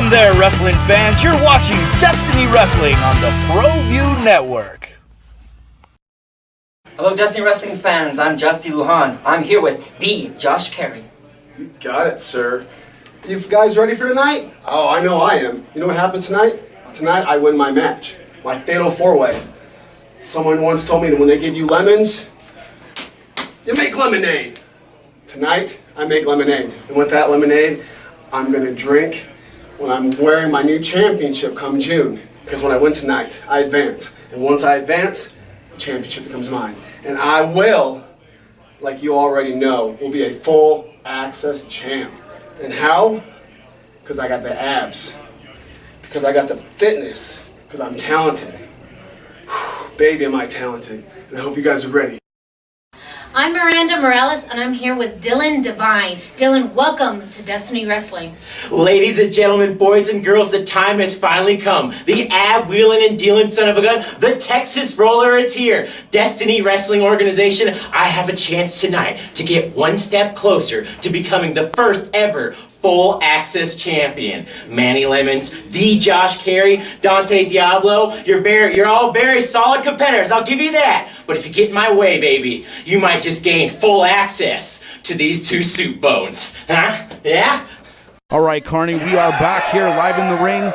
Welcome there, wrestling fans. You're watching Destiny Wrestling on the ProView Network. Hello, Destiny Wrestling fans. I'm Justy Lujan. I'm here with the Josh Carey. You got it, sir. You guys ready for tonight? Oh, I know I am. You know what happens tonight? Tonight I win my match. My fatal four-way. Someone once told me that when they give you lemons, you make lemonade. Tonight, I make lemonade. And with that lemonade, I'm going to drink when I'm wearing my new championship come June. Because when I win tonight, I advance. And once I advance, the championship becomes mine. And I will, like you already know, will be a full access champ. And how? Because I got the abs. Because I got the fitness. Because I'm talented. Whew, baby, am I talented. And I hope you guys are ready. I'm Miranda Morales, and I'm here with Dylan Devine. Dylan, welcome to Destiny Wrestling. Ladies and gentlemen, boys and girls, the time has finally come. The ab-wheeling and dealing son of a gun, the Texas Roller is here. Destiny Wrestling Organization, I have a chance tonight to get one step closer to becoming the first ever full access champion. Manny Lemons, the Josh Carey, Dante Diablo, you're all very solid competitors, I'll give you that. But if you get in my way, baby, you might just gain full access to these two soup bones. Huh? Yeah? All right, Carney, we are back here live in the ring.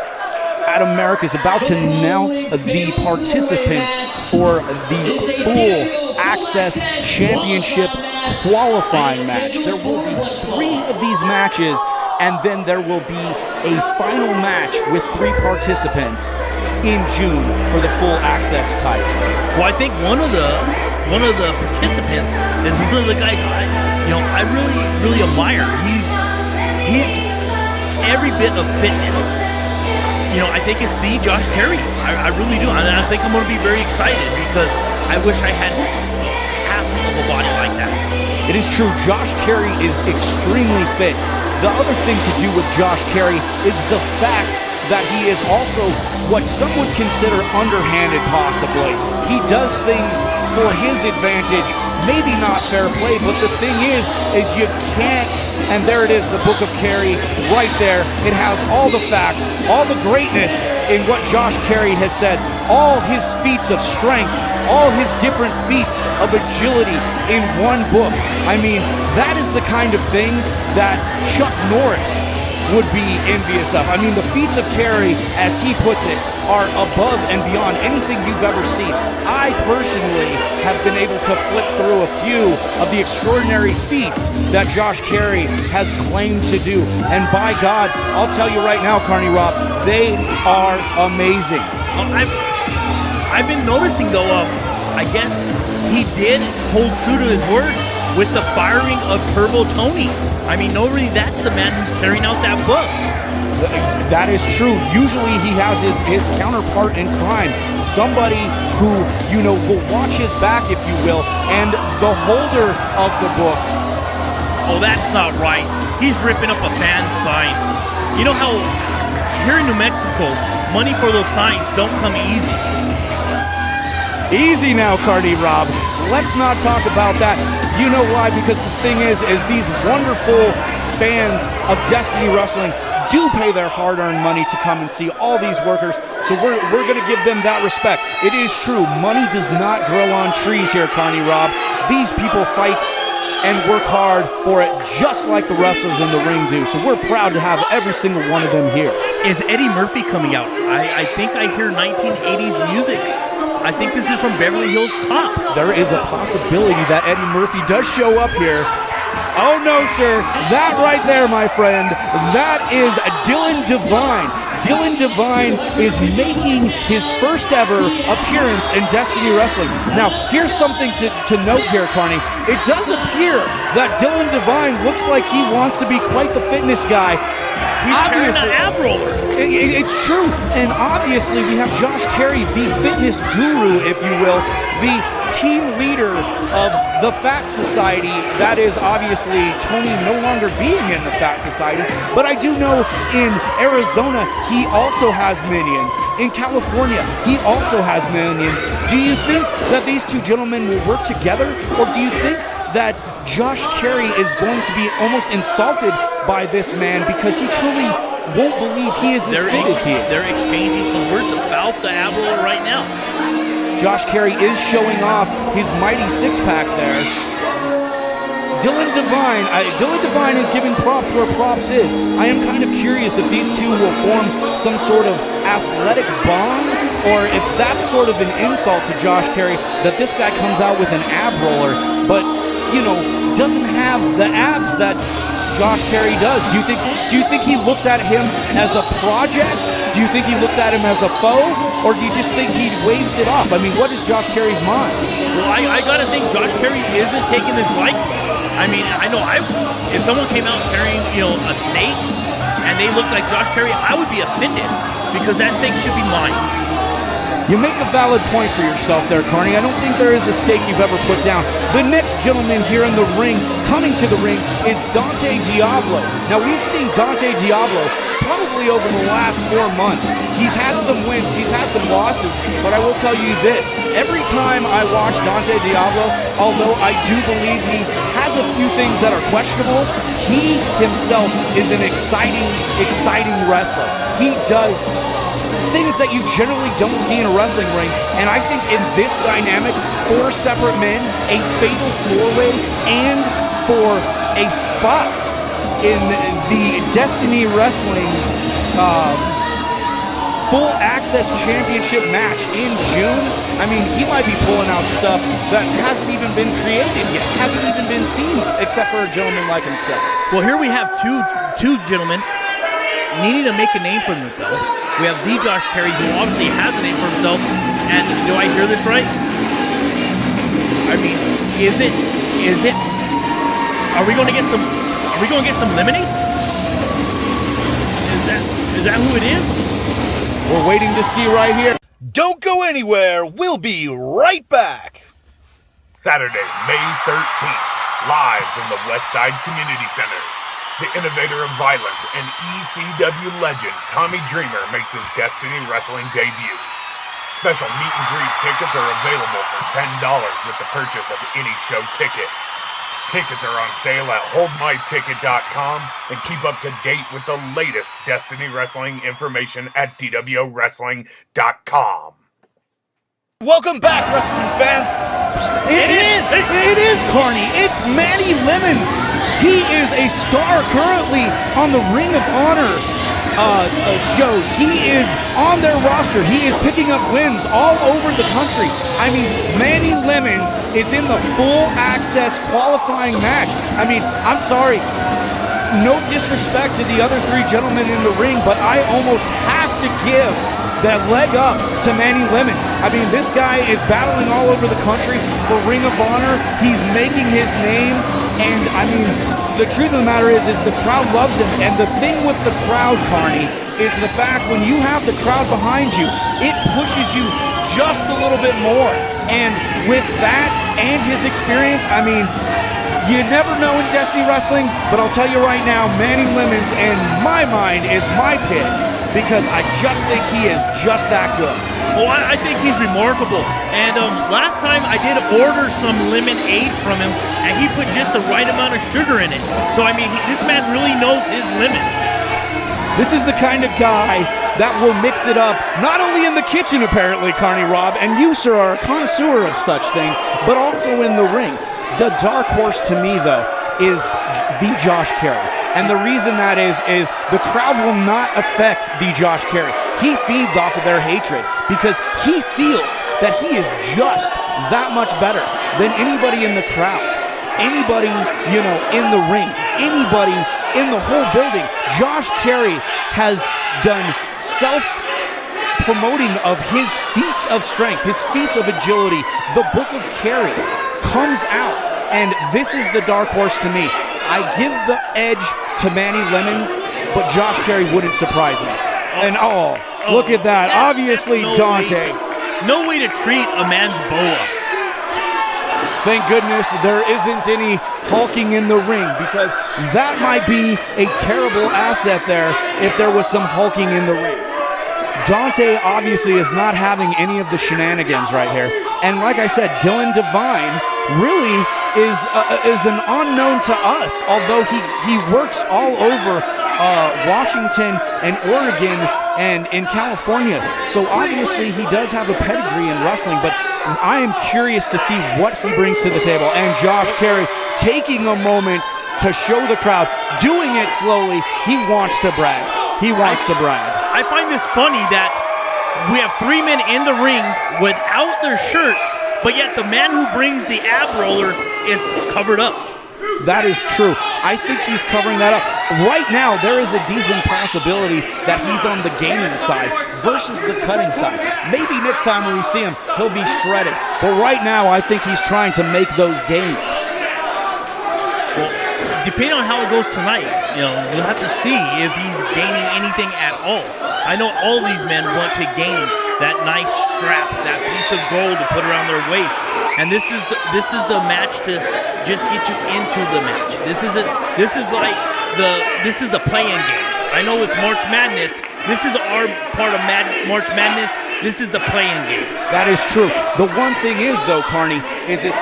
Adam Merrick is about to announce the participants for the full access championship qualifying match. There will be 3 of these matches, and then there will be a final match with 3 participants in June for the full access title. Well, I think one of the participants is one of the guys I really admire. He's every bit of fitness. I think it's the Josh Carey. I really do. And I think I'm going to be very excited because I wish I had half of a body like that. It is true. Josh Carey is extremely fit. The other thing to do with Josh Carey is the fact that he is also what some would consider underhanded, possibly. He does things for his advantage, maybe not fair play, but the thing is you can't, and there it is, the Book of Carey, right there. It has all the facts, all the greatness in what Josh Carey has said, all his feats of strength, all his different feats of agility in one book. I mean, that is the kind of thing that Chuck Norris would be envious of. I mean, the feats of Carey, as he puts it, are above and beyond anything you've ever seen. I personally have been able to flip through a few of the extraordinary feats that Josh Carey has claimed to do. And by God, I'll tell you right now, Carney Rob, they are amazing. I've been noticing, though, I guess he did hold true to his word with the firing of Turbo Tony. I mean, nobody, that's the man who's carrying out that book. That is true. Usually he has his counterpart in crime, somebody who, will watch his back, if you will, and the holder of the book. Oh, that's not right. He's ripping up a fan sign. You know how here in New Mexico, money for those signs don't come easy. Easy now, Cardi Rob. Let's not talk about that. You know why? Because the thing is these wonderful fans of Destiny Wrestling do pay their hard-earned money to come and see all these workers. So we're going to give them that respect. It is true. Money does not grow on trees here, Carney Rob. These people fight and work hard for it just like the wrestlers in the ring do. So we're proud to have every single one of them here. Is Eddie Murphy coming out? I think I hear 1980s music. I think this is from Beverly Hills Cop. There is a possibility that Eddie Murphy does show up here. Oh no, sir. That right there, my friend, that is Dylan Devine. Dylan Devine is making his first ever appearance in Destiny Wrestling. Now, here's something to note here, Carney. It does appear that Dylan Devine looks like he wants to be quite the fitness guy. He's carrying an ab roller. It's true. And obviously we have Josh Carey, the fitness guru, if you will, the team leader of the Fat Society. That is obviously Tony no longer being in the Fat Society. But I do know in Arizona, he also has minions. In California, he also has minions. Do you think that these two gentlemen will work together? Or do you think that Josh Carey is going to be almost insulted by this man because he truly won't believe he is as fit as he is. They're exchanging some words about the ab roller right now. Josh Carey is showing off his mighty six-pack there. Dylan Devine is giving props where props is. I am kind of curious if these two will form some sort of athletic bond, or if that's sort of an insult to Josh Carey that this guy comes out with an ab roller, but doesn't have the abs that Josh Carey does. Do you think he looks at him as a project? Do you think he looks at him as a foe? Or do you just think he waves it off? I mean, what is Josh Carey's mind? Well, I gotta think Josh Carey isn't taking this lightly. I mean, I know if someone came out carrying, a snake and they looked like Josh Carey, I would be offended because that snake should be mine. You make a valid point for yourself there, Carney. I don't think there is a stake you've ever put down. The next gentleman here in the ring, coming to the ring, is Dante Diablo. Now, we've seen Dante Diablo probably over the last 4 months. He's had some wins, he's had some losses, but I will tell you this. Every time I watch Dante Diablo, although I do believe he has a few things that are questionable, he himself is an exciting wrestler. He does things that you generally don't see in a wrestling ring, and I think in this dynamic, 4 separate men, a fatal 4-way, and for a spot in the Destiny Wrestling Full Access Championship match in June, I mean, he might be pulling out stuff that hasn't even been created yet, hasn't even been seen, except for a gentleman like himself. Well, here we have two gentlemen needing to make a name for themselves. We have the Josh Carey, who obviously has a name for himself. And do I hear this right? I mean, is it? Are we going to get some lemonade? Is that who it is? We're waiting to see right here. Don't go anywhere. We'll be right back. Saturday, May 13th, live from the Westside Community Center. The innovator of violence and ECW legend Tommy Dreamer makes his Destiny Wrestling debut. Special meet and greet tickets are available for $10 with the purchase of any show ticket. Tickets are on sale at holdmyticket.com and keep up to date with the latest Destiny Wrestling information at dwwrestling.com. Welcome back, wrestling fans. It is, Carney. It's Manny Lemons. He is a star currently on the Ring of Honor shows. He is on their roster. He is picking up wins all over the country. I mean, Manny Lemons is in the Full Access qualifying match. I mean, I'm sorry. No disrespect to the other 3 gentlemen in the ring, but I almost have to give that leg up to Manny Lemons. I mean, this guy is battling all over the country for Ring of Honor. He's making his name, and I mean, the truth of the matter is the crowd loves him. And the thing with the crowd, Carney, is the fact when you have the crowd behind you, it pushes you just a little bit more. And with that and his experience, I mean, you never know in Destiny Wrestling, but I'll tell you right now, Manny Lemons, in my mind, is my pick, because I just think he is just that good. Well, I think he's remarkable. And last time I did order some lemonade from him, and he put just the right amount of sugar in it. So, I mean, this man really knows his limits. This is the kind of guy that will mix it up, not only in the kitchen, apparently, Carney Rob, and you, sir, are a connoisseur of such things, but also in the ring. The dark horse to me, though, is the Josh Carey. And the reason that is the crowd will not affect the Josh Carey. He feeds off of their hatred because he feels that he is just that much better than anybody in the crowd, anybody, in the ring, anybody in the whole building. Josh Carey has done self-promoting of his feats of strength, his feats of agility. The Book of Carey comes out, and this is the dark horse to me. I give the edge to Manny Lemons, but Josh Carey wouldn't surprise me. And look at that. Obviously, Dante. No way to treat a man's boa. Thank goodness there isn't any hulking in the ring, because that might be a terrible asset there if there was some hulking in the ring. Dante obviously is not having any of the shenanigans right here. And like I said, Dylan Devine really is an unknown to us, although he works all over Washington and Oregon and in California. So obviously he does have a pedigree in wrestling, but I am curious to see what he brings to the table. And Josh Carey taking a moment to show the crowd, doing it slowly. He wants to brag. He wants to brag. I find this funny that we have 3 men in the ring without their shirts, but yet the man who brings the ab roller is covered up. That is true. I think he's covering that up. Right now, there is a decent possibility that he's on the gaining side versus the cutting side. Maybe next time when we see him, he'll be shredded. But right now, I think he's trying to make those gains. Well, depending on how it goes tonight, we'll have to see if he's gaining anything at all. I know all these men want to gain that nice strap, that piece of gold to put around their waist. And this is the match to just get you into the match. This is the play-in game. I know it's March Madness. This is our part of March Madness. This is the play-in game. That is true. The one thing is, though, Carney, is it's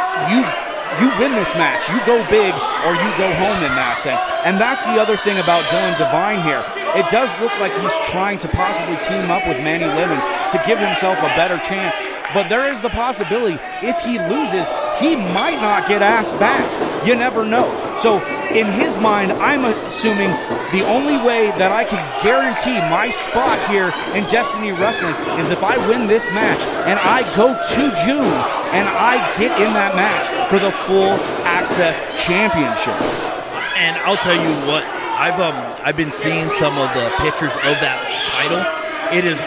you win this match. You go big or you go home in that sense. And that's the other thing about Dylan Devine here. It does look like he's trying to possibly team up with Manny Lemons to give himself a better chance. But there is the possibility, if he loses, he might not get asked back. You never know. So in his mind, I'm assuming the only way that I can guarantee my spot here in Destiny Wrestling is if I win this match and I go to June and I get in that match for the full Access Championship. And I'll tell you what, I've been seeing some of the pictures of that title. It is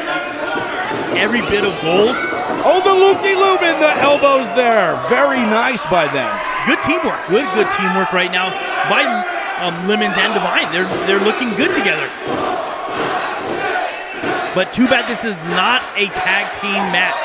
every bit of gold. Oh, the loop-de-loop in the elbows there. Very nice by them. Good teamwork. Good teamwork right now by Lemons and Devine. They're looking good together. But too bad this is not a tag team match.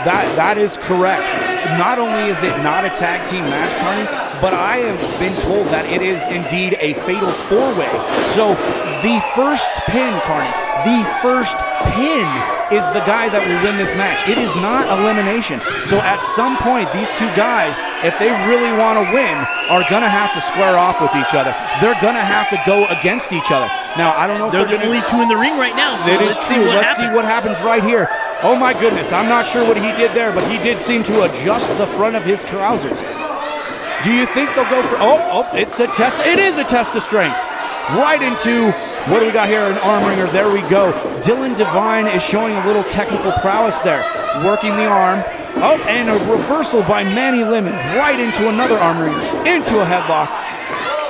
That is correct. Not only is it not a tag team match, Carney, but I have been told that it is indeed a fatal 4-way. So the first pin, Carney, the first pin is the guy that will win this match. It is not elimination. So at some point, these two guys, if they really want to win, are going to have to square off with each other. They're going to have to go against each other. Now, I don't know if they're the only two in the ring right now. So it is true. Let's see what happens right here. Oh my goodness, I'm not sure what he did there, but he did seem to adjust the front of his trousers. Do you think they'll go for, it's a test, it is a test of strength. Right into, what do we got here, an arm wringer, there we go. Dylan Devine is showing a little technical prowess there, working the arm. Oh, and a reversal by Manny Lemons, right into another arm wringer, into a headlock.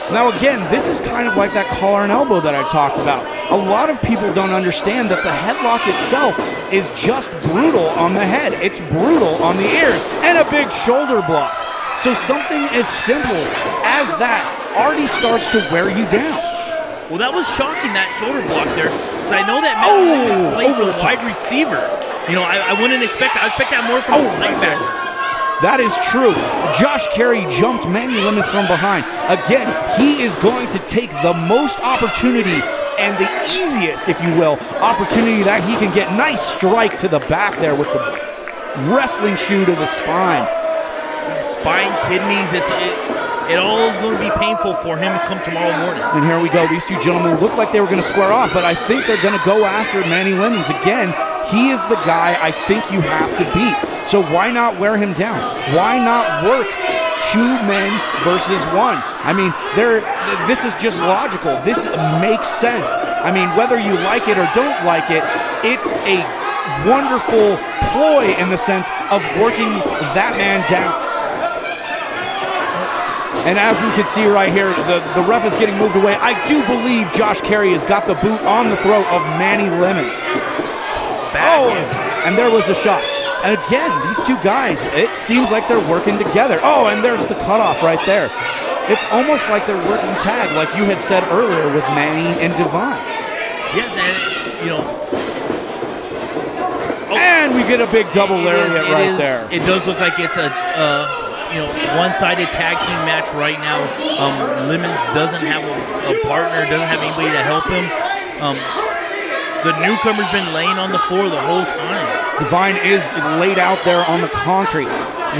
Now again, this is kind of like that collar and elbow that I talked about. A lot of people don't understand that the headlock itself is just brutal on the head. It's brutal on the ears, and a big shoulder block. So something as simple as that already starts to wear you down. Well, that was shocking, that shoulder block there, because I know that Matt plays a wide receiver. I wouldn't expect that. I expect that more from a linebacker. That is true. Josh Carey jumped Manny Lemons from behind. Again, he is going to take the most opportunity and the easiest, if you will, opportunity that he can get. Nice strike to the back there with the wrestling shoe to the spine. Spine, kidneys, it all is going to be painful for him come tomorrow morning. And here we go. These two gentlemen look like they were going to square off, but I think they're going to go after Manny Lemons. Again, he is the guy I think you have to beat. So why not wear him down? Why not work 2 men versus 1? I mean, this is just logical. This makes sense. I mean, whether you like it or don't like it, it's a wonderful ploy in the sense of working that man down. And as we can see right here, the ref is getting moved away. I do believe Josh Carey has got the boot on the throat of Manny Lemons. And there was the shot. And again, these two guys, it seems like they're working together. Oh, and there's the cutoff right there. It's almost like they're working tag, like you had said earlier with Manny and Devine. Yes, and, and we get a big double lariat right there. It does look like it's a one-sided tag team match right now. Lemons doesn't have a partner, doesn't have anybody to help him. The newcomer's been laying on the floor the whole time. Devine is laid out there on the concrete.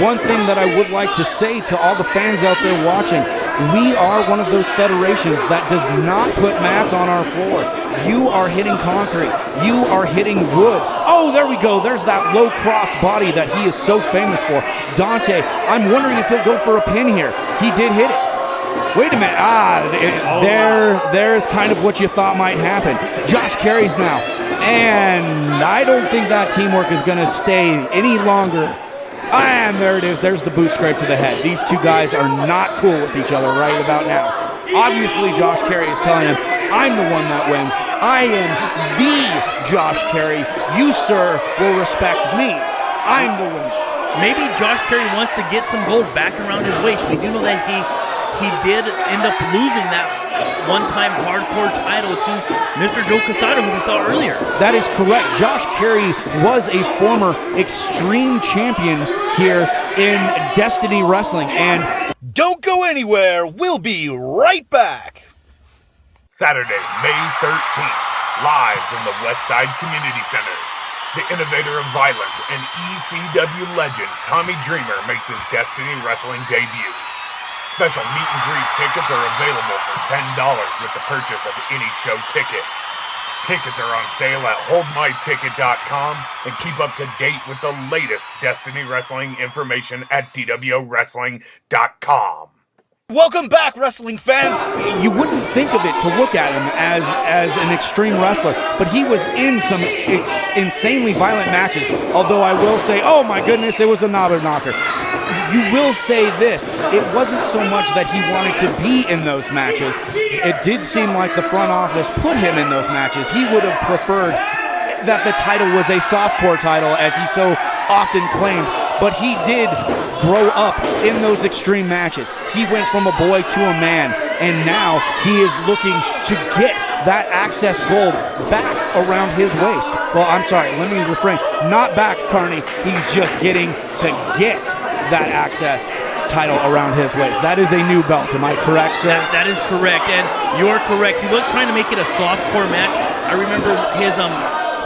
One thing that I would like to say to all the fans out there watching, we are one of those federations that does not put mats on our floor. You are hitting concrete. You are hitting wood. Oh, there we go. There's that low cross body that he is so famous for. Dante, I'm wondering if he'll go for a pin here. He did hit it. Wait a minute. There's kind of what you thought might happen. Josh Carey's now. And I don't think that teamwork is going to stay any longer. And there it is. There's the boot scrape to the head. These two guys are not cool with each other right about now. Obviously, Josh Carey is telling him, I'm the one that wins. I am the Josh Carey. You, sir, will respect me. I'm the winner. Maybe Josh Carey wants to get some gold back around his waist. We do know that he did end up losing that one-time hardcore title to Mr. Joe Casado, who we saw earlier. That is correct. Josh Carey was a former Extreme Champion here in Destiny Wrestling. And don't go anywhere. We'll be right back. Saturday, May 13th, live from the Westside Community Center. The innovator of violence and ECW legend Tommy Dreamer makes his Destiny Wrestling debut. Special meet and greet tickets are available for $10 with the purchase of any show ticket. Tickets are on sale at holdmyticket.com and keep up to date with the latest Destiny Wrestling information at dwwrestling.com. Welcome back, wrestling fans. You wouldn't think of it to look at him as an extreme wrestler, but he was in some insanely violent matches. Although I will say, oh my goodness, it was a knobber knocker. You will say this, it wasn't so much that he wanted to be in those matches. It did seem like the front office put him in those matches. He would have preferred that the title was a softcore title, as he so often claimed. But he did grow up in those extreme matches. He went from a boy to a man, and now he is looking to get that Access gold back around his waist. Well, I'm sorry, let me refrain. Not back, Carney. He's just getting to get that Access title around his waist. That is a new belt, am I correct, sir? That is correct, and you're correct. He was trying to make it a softcore match. I remember he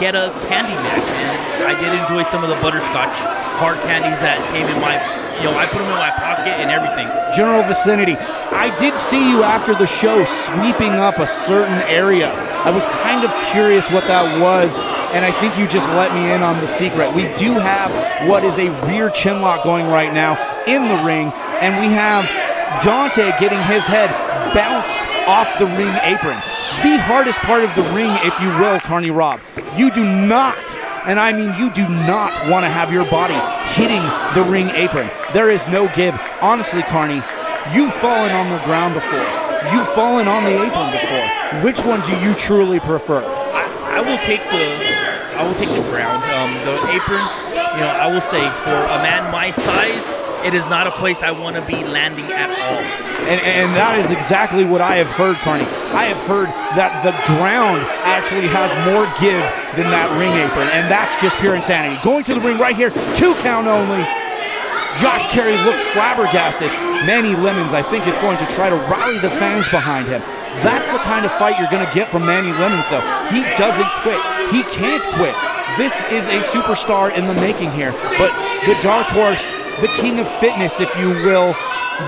had a candy match, and I did enjoy some of the butterscotch hard candies that came in my, I put them in my pocket and everything. General Vicinity, I did see you after the show sweeping up a certain area. I was kind of curious what that was, and I think you just let me in on the secret. We do have what is a rear chin lock going right now in the ring, and we have Dante getting his head bounced off the ring apron. The hardest part of the ring, if you will, Carney Rob. You do not, and I mean you do not want to have your body hitting the ring apron. There is no give. Honestly, Carney, you've fallen on the ground before. You've fallen on the apron before. Which one do you truly prefer? I will take the ground. The apron, I will say for a man my size, it is not a place I want to be landing at all. And that is exactly what I have heard, Carney. I have heard that the ground actually has more give than that ring apron, and that's just pure insanity. Going to the ring right here, 2 count only. Josh Carey looks flabbergasted. Manny Lemons, I think, is going to try to rally the fans behind him. That's the kind of fight you're going to get from Manny Lemons, though. He doesn't quit. He can't quit. This is a superstar in the making here. But the Dark Horse, the king of fitness, if you will,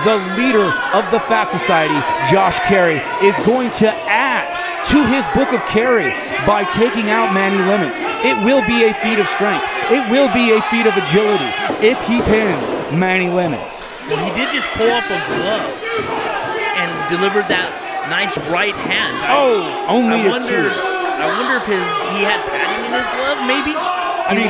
the leader of the Fat Society, Josh Carey, is going to add to his book of carry by taking out Manny Lemons. It will be a feat of strength. It will be a feat of agility if he pins Manny Lemons. Well, he did just pull off a glove and delivered that nice right hand. I wonder if he had padding in his glove, maybe? He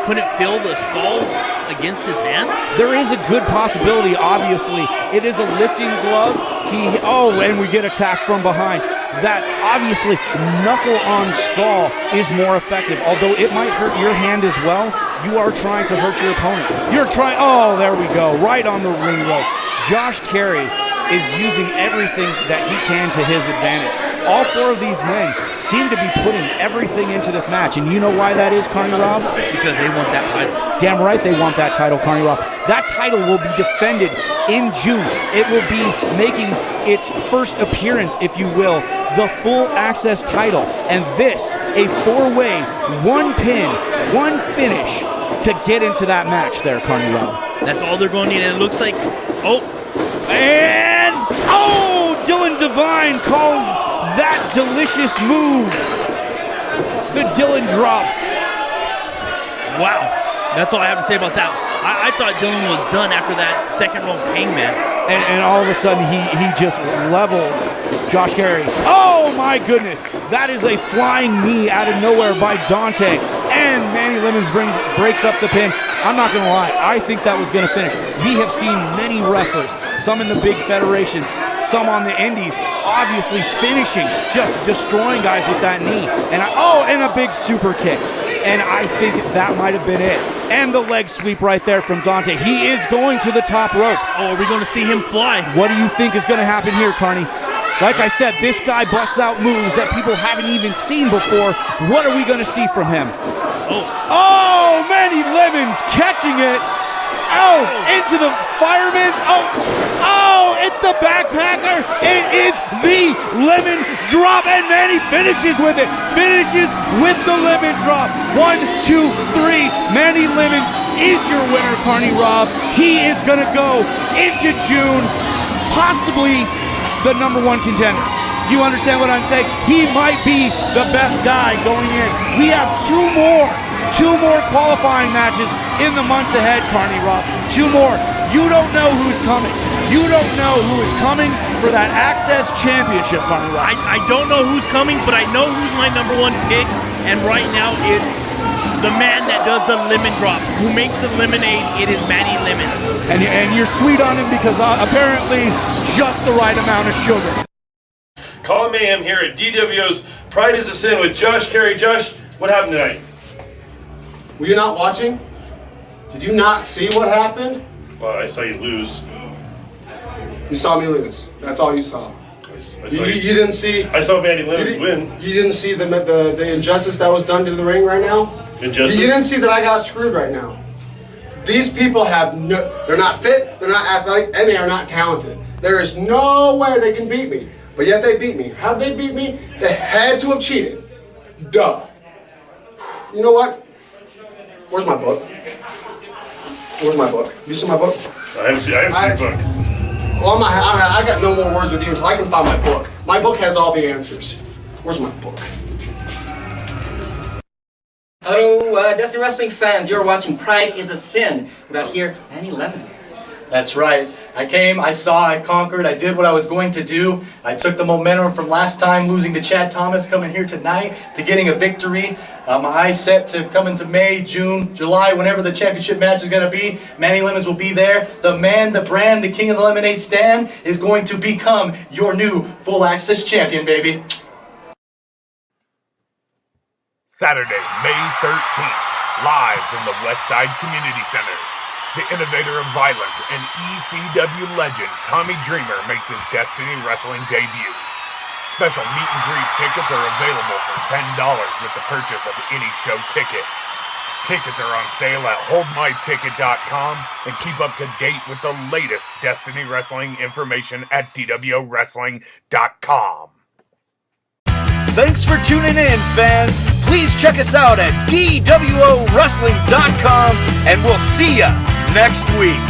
couldn't feel the skull against his hand? There is a good possibility, obviously. It is a lifting glove. And we get attacked from behind. That, obviously, knuckle on skull is more effective. Although it might hurt your hand as well, you are trying to hurt your opponent. There we go. Right on the ring rope. Josh Carey is using everything that he can to his advantage. All 4 of these men seem to be putting everything into this match. And you know why that is, Carney Rob? Because they want that title. Damn right they want that title, Carney Rob. That title will be defended in June. It will be making its first appearance, if you will, the full Access title. And this, a 4-way, 1 pin, 1 finish to get into that match there, Carney Rob. That's all they're going to need. And it looks like, Oh, Dylan Devine calls that delicious move the Dylan drop. Wow. That's all I have to say about that. I thought Dylan was done after that second row hangman. And all of a sudden, he just levels Josh Carey. Oh, my goodness. That is a flying knee out of nowhere by Dante. And Manny Lemons breaks up the pin. I'm not going to lie. I think that was going to finish. We have seen many wrestlers, some in the big federations, some on the indies, obviously finishing, just destroying guys with that knee. And a big super kick. And I think that might have been it. And the leg sweep right there from Dante. He is going to the top rope. Oh, are we going to see him fly? What do you think is going to happen here, Carney? Like I said, this guy busts out moves that people haven't even seen before. What are we going to see from him? Oh, Manny Lemons catching it. Oh, into the fireman's. Oh, it's the backpacker. It is the lemon drop, and Manny finishes with it. Finishes with the lemon drop. 1, 2, 3. Manny Lemons is your winner, Carney Robb. He is going to go into June, possibly the #1 contender. You understand what I'm saying? He might be the best guy going in. We have two more qualifying matches in the months ahead, Carney Robb. 2 more. You don't know who's coming. You don't know who is coming for that Access Championship, Carney Robb. I don't know who's coming, but I know who's my #1 pick. And right now it's the man that does the lemon drop, who makes the lemonade. It is Manny Lemons. And you're sweet on him because apparently just the right amount of sugar. Colin Mayhem here at DWO's Pride is a Sin with Josh Carey. Josh, what happened tonight? Were you not watching? Did you not see what happened? Well, I saw you lose. You saw me lose. That's all you saw. You didn't see. I saw Manny Lemons win. You didn't see the injustice that was done to the ring right now? Injustice? You didn't see that I got screwed right now. These people they're not fit, they're not athletic, and they are not talented. There is no way they can beat me. But yet they beat me. How did they beat me? They had to have cheated. Duh. You know what? Where's my book? Where's my book? You see my book? I haven't seen your book. Well, I got no more words with you until I can find my book. My book has all the answers. Where's my book? Hello, Destiny Wrestling fans. You're watching Pride is a Sin. We got here Manny Lemons. That's right. I came, I saw, I conquered, I did what I was going to do. I took the momentum from last time, losing to Chad Thomas, coming here tonight to getting a victory. My eyes set to come into May, June, July, whenever the championship match is going to be. Manny Lemons will be there. The man, the brand, the king of the lemonade stand is going to become your new full access champion, baby. Saturday, May 13th, live from the Westside Community Center. The innovator of violence and ECW legend Tommy Dreamer makes his Destiny Wrestling debut. Special meet and greet tickets are available for $10 with the purchase of any show ticket. Tickets are on sale at holdmyticket.com and keep up to date with the latest Destiny Wrestling information at dwwrestling.com. Thanks for tuning in, fans. Please check us out at dwowrestling.com, and we'll see ya next week.